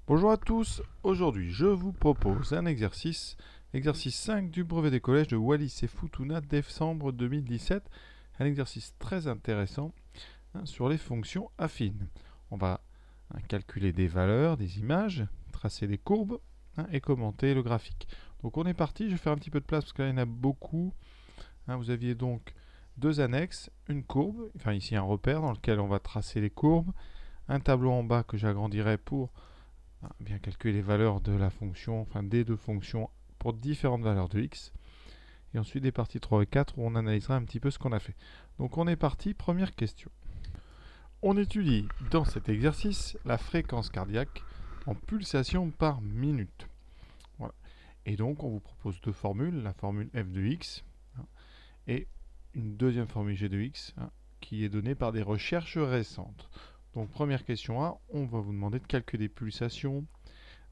Bonjour à tous, aujourd'hui je vous propose un exercice 5 du brevet des collèges de Wallis et Futuna, décembre 2017. Un exercice très intéressant sur les fonctions affines. On va calculer des valeurs, des images, tracer des courbes et commenter le graphique. Donc on est parti, je vais faire un petit peu de place parce qu'il y en a beaucoup. Vous aviez donc deux annexes, une courbe, enfin ici un repère dans lequel on va tracer les courbes, un tableau en bas que j'agrandirai pour bien calculer les valeurs de la fonction, enfin des deux fonctions pour différentes valeurs de x. Et ensuite des parties 3 et 4 où on analysera un petit peu ce qu'on a fait. Donc on est parti, première question. On étudie dans cet exercice la fréquence cardiaque en pulsations par minute. Voilà. Et donc on vous propose deux formules, la formule f de x et une deuxième formule g de x qui est donnée par des recherches récentes. Donc première question A, on va vous demander de calculer des pulsations,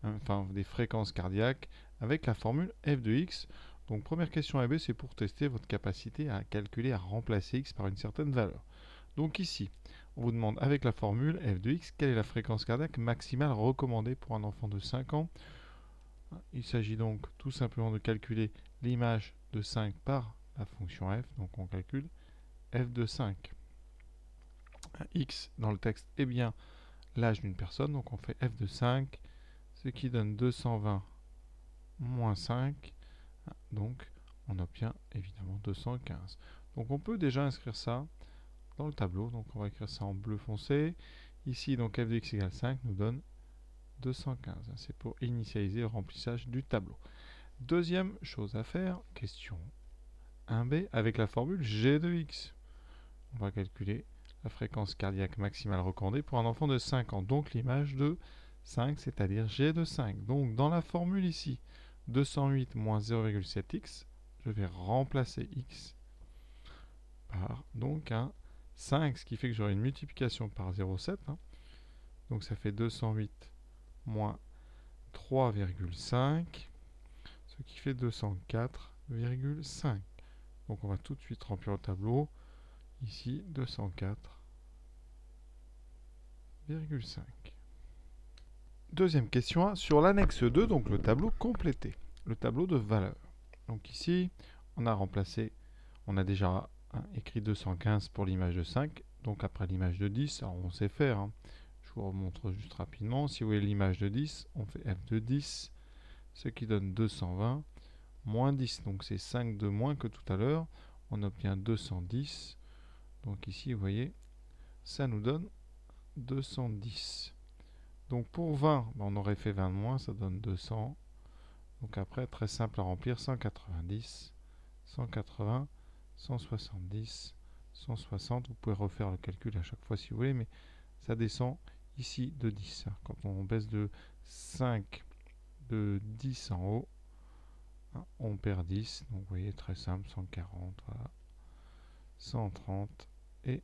enfin des fréquences cardiaques avec la formule f de x. Donc première question A et B, c'est pour tester votre capacité à calculer, à remplacer x par une certaine valeur. Donc ici, on vous demande avec la formule f de x, quelle est la fréquence cardiaque maximale recommandée pour un enfant de 5 ans. Il s'agit donc tout simplement de calculer l'image de 5 par la fonction f. Donc on calcule f de 5. X dans le texte est bien l'âge d'une personne, donc on fait f de 5, ce qui donne 220 moins 5, donc on obtient évidemment 215. Donc on peut déjà inscrire ça dans le tableau, donc on va écrire ça en bleu foncé. Ici, donc f de x égale 5 nous donne 215. C'est pour initialiser le remplissage du tableau. Deuxième chose à faire, question 1b, avec la formule g de x. On va calculer la fréquence cardiaque maximale recommandée pour un enfant de 5 ans, donc l'image de 5, c'est-à-dire g de 5. Donc dans la formule ici, 208 moins 0,7x, je vais remplacer x par donc un 5, ce qui fait que j'aurai une multiplication par 0,7. Donc ça fait 208 moins 3,5, ce qui fait 204,5. Donc on va tout de suite remplir le tableau. Ici, 204,5. Deuxième question A, sur l'annexe 2, donc le tableau complété, le tableau de valeurs. Donc ici, on a remplacé, on a déjà écrit 215 pour l'image de 5, donc après l'image de 10, alors on sait faire, je vous remontre juste rapidement. Si vous voyez l'image de 10, on fait f de 10, ce qui donne 220 moins 10, donc c'est 5 de moins que tout à l'heure, on obtient 210, donc ici vous voyez, ça nous donne 210. Donc pour 20, on aurait fait 20 de moins, ça donne 200. Donc après, très simple à remplir, 190, 180, 170, 160. Vous pouvez refaire le calcul à chaque fois si vous voulez, mais ça descend ici de 10. Quand on baisse de 5, de 10 en haut, on perd 10. Donc vous voyez, très simple, 140, voilà, 130 et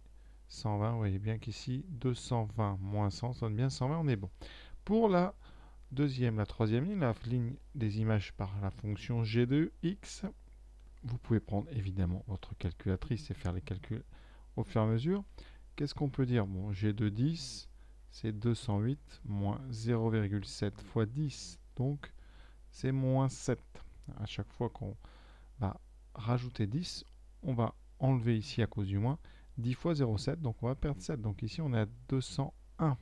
120. Vous voyez bien qu'ici, 220 moins 100, ça donne bien 120, on est bon. Pour la troisième ligne, la ligne des images par la fonction g de x, vous pouvez prendre évidemment votre calculatrice et faire les calculs au fur et à mesure. Qu'est-ce qu'on peut dire? Bon, g de 10, c'est 208 moins 0,7 fois 10, donc c'est moins 7. À chaque fois qu'on va rajouter 10, on va enlever ici à cause du moins 10 fois 0,7, donc on va perdre 7. Donc ici on est à 201.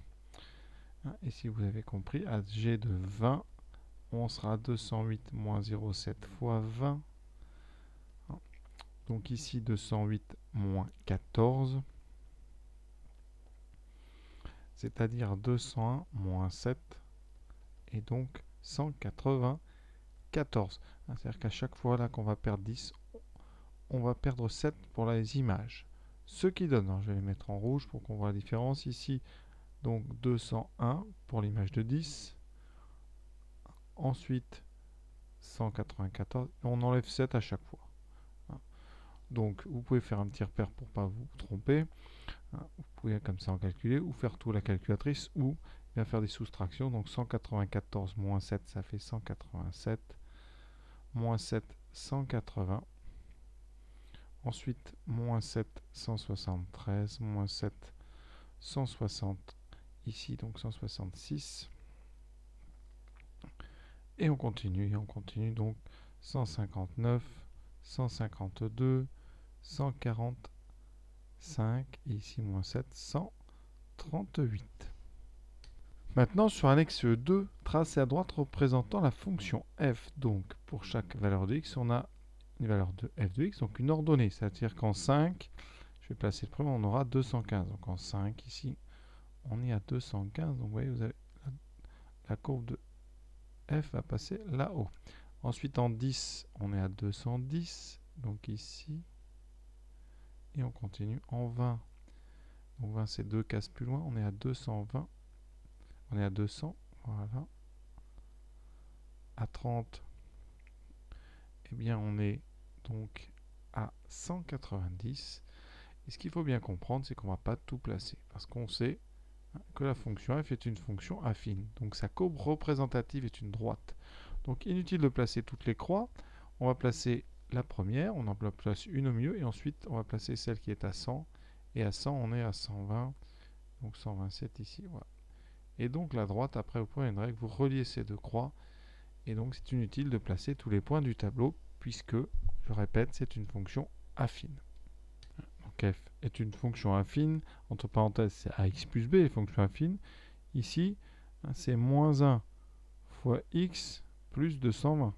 Et si vous avez compris, à g de 20, on sera à 208 moins 0,7 fois 20. Donc ici 208 moins 14, c'est-à-dire 201 moins 7, et donc 194. C'est-à-dire qu'à chaque fois là qu'on va perdre 10, on va perdre 7 pour les images. Ce qui donne, je vais les mettre en rouge pour qu'on voit la différence ici, donc 201 pour l'image de 10, ensuite 194, on enlève 7 à chaque fois. Donc vous pouvez faire un petit repère pour ne pas vous tromper. Vous pouvez comme ça en calculer, ou faire tout à la calculatrice, ou bien faire des soustractions. Donc 194 moins 7, ça fait 187. Moins 7, 180. Ensuite, moins 7, 173. Moins 7, 160. Ici, donc 166. Et on continue, donc 159, 152, 145, et ici moins 7, 138. Maintenant, sur annexe 2, tracé à droite représentant la fonction f. Donc, pour chaque valeur de x, on a une valeur de f de x, donc une ordonnée. C'est-à-dire qu'en 5, je vais placer le premier, on aura 215. Donc en 5, ici, on est à 215. Donc vous voyez, vous avez la courbe de f va passer là-haut. Ensuite, en 10, on est à 210. Donc ici, et on continue en 20. Donc 20, c'est 2 cases plus loin. On est à 220. On est à 200. Voilà. À 30, eh bien, on est donc à 190. Et ce qu'il faut bien comprendre, c'est qu'on ne va pas tout placer. Parce qu'on sait que la fonction f est une fonction affine. Donc sa courbe représentative est une droite. Donc inutile de placer toutes les croix. On va placer la première, on en place une au milieu, et ensuite on va placer celle qui est à 100. Et à 100, on est à 120. Donc 127 ici, voilà. Et donc la droite, après, vous prenez une règle, vous reliez ces deux croix. Et donc c'est inutile de placer tous les points du tableau, puisque, je répète, c'est une fonction affine. Donc f est une fonction affine, entre parenthèses c'est ax plus b, les fonctions affines. Ici, c'est moins 1 fois x plus 220.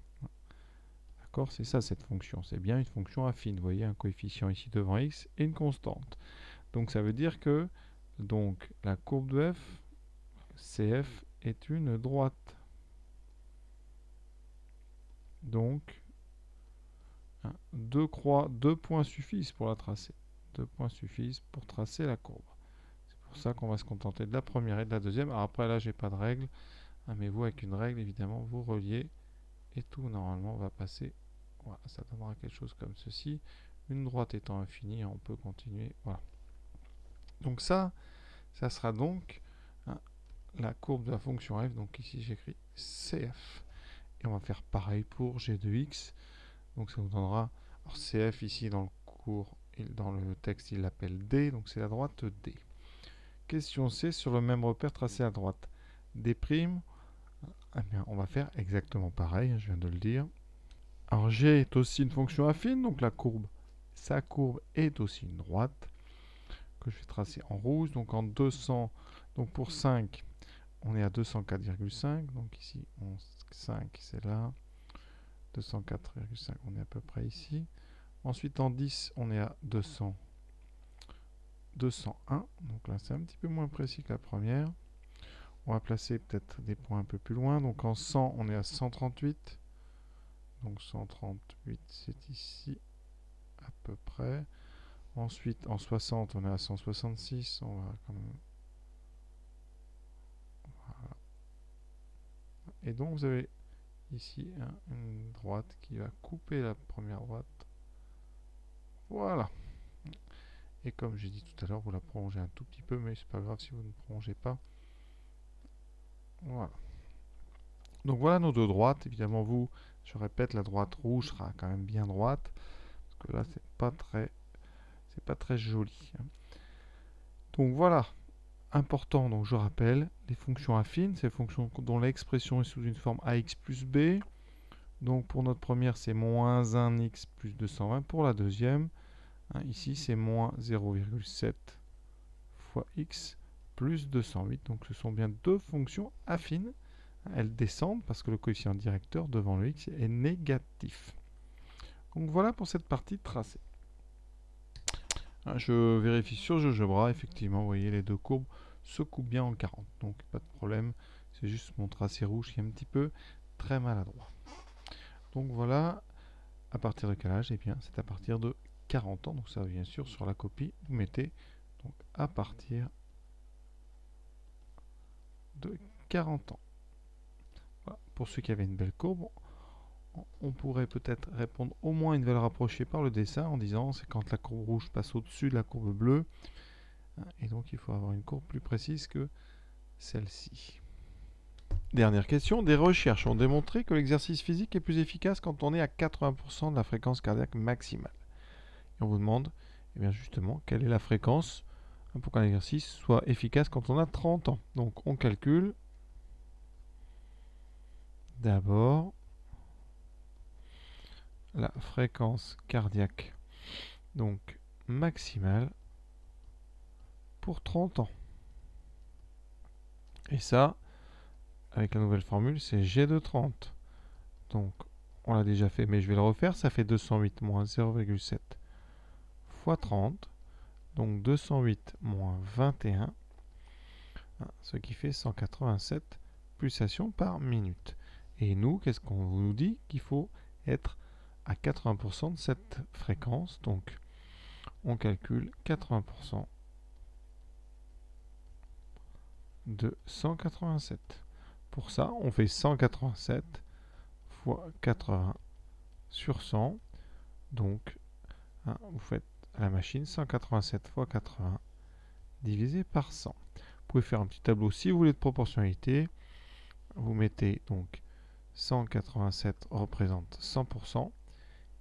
D'accord, c'est ça cette fonction, c'est bien une fonction affine. Vous voyez un coefficient ici devant x et une constante. Donc ça veut dire que donc, la courbe de f, CF, est une droite. Donc, deux points suffisent pour la tracer. 2 points suffisent pour tracer la courbe. C'est pour ça qu'on va se contenter de la première et de la deuxième. Alors après, là, j'ai pas de règle. Mais vous, avec une règle, évidemment, vous reliez. Et tout, normalement, va passer. Voilà, ça donnera quelque chose comme ceci. Une droite étant infinie, on peut continuer. Voilà. Donc ça sera donc la courbe de la fonction f. Donc ici, j'écris CF. Et on va faire pareil pour g de x. Donc ça vous donnera... Alors CF, ici, dans le cours, dans le texte, il l'appelle D. Donc c'est la droite D. Question C, sur le même repère tracé à droite. D', eh bien, on va faire exactement pareil, je viens de le dire. Alors G est aussi une fonction affine, donc sa courbe est aussi une droite, que je vais tracer en rouge. Donc en 200, donc pour 5, on est à 204,5. Donc ici, 5, c'est là. 204,5, on est à peu près ici. Ensuite, en 10, on est à 201. Donc là, c'est un petit peu moins précis que la première. On va placer peut-être des points un peu plus loin. Donc en 100, on est à 138. Donc 138, c'est ici à peu près. Ensuite, en 60, on est à 166. On va quand même... Voilà. Et donc, vous avez ici une droite qui va couper la première droite. Voilà. Et comme j'ai dit tout à l'heure, vous la prolongez un tout petit peu, mais c'est pas grave si vous ne prolongez pas. Voilà. Donc voilà nos deux droites. Évidemment, vous, je répète, la droite rouge sera quand même bien droite. Parce que là, c'est pas très joli. Donc voilà. Important, donc je rappelle, les fonctions affines, c'est les fonctions dont l'expression est sous une forme ax plus b. Donc pour notre première, c'est moins 1x plus 220. Pour la deuxième, ici, c'est moins 0,7 fois x plus 208. Donc ce sont bien deux fonctions affines. Elles descendent parce que le coefficient directeur devant le x est négatif. Donc voilà pour cette partie tracée. Je vérifie sur GeoGebra, effectivement, vous voyez les deux courbes se coupent bien en 40, donc pas de problème. C'est juste mon tracé rouge qui est un petit peu très maladroit. Donc voilà, à partir de quel âge? Eh bien, c'est à partir de 40 ans. Donc ça, bien sûr, sur la copie, vous mettez donc à partir de 40 ans. Voilà. Pour ceux qui avaient une belle courbe, on pourrait peut-être répondre au moins une valeur approchée par le dessin en disant c'est quand la courbe rouge passe au-dessus de la courbe bleue. Et donc il faut avoir une courbe plus précise que celle-ci. Dernière question. Des recherches ont démontré que l'exercice physique est plus efficace quand on est à 80% de la fréquence cardiaque maximale. Et on vous demande, eh bien justement, quelle est la fréquence pour qu'un exercice soit efficace quand on a 30 ans. Donc on calcule d'abord la fréquence cardiaque, donc maximale, pour 30 ans. Et ça, avec la nouvelle formule, c'est G de 30. Donc, on l'a déjà fait, mais je vais le refaire. Ça fait 208 moins 0,7 fois 30. Donc, 208 moins 21, ce qui fait 187 pulsations par minute. Et nous, qu'est-ce qu'on nous dit? Qu'il faut être à 80% de cette fréquence. Donc, on calcule 80% de 187. Pour ça, on fait 187 fois 80 sur 100. Donc, vous faites à la machine 187 fois 80 divisé par 100. Vous pouvez faire un petit tableau si vous voulez de proportionnalité. Vous mettez donc 187 représente 100%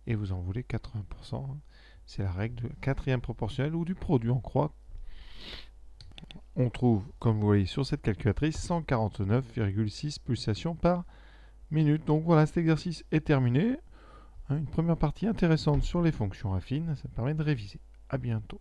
et vous en voulez 80%. C'est la règle de la quatrième proportionnelle ou du produit en croix. On trouve, comme vous voyez sur cette calculatrice, 149,6 pulsations par minute. Donc voilà, cet exercice est terminé. Une première partie intéressante sur les fonctions affines, ça permet de réviser. À bientôt.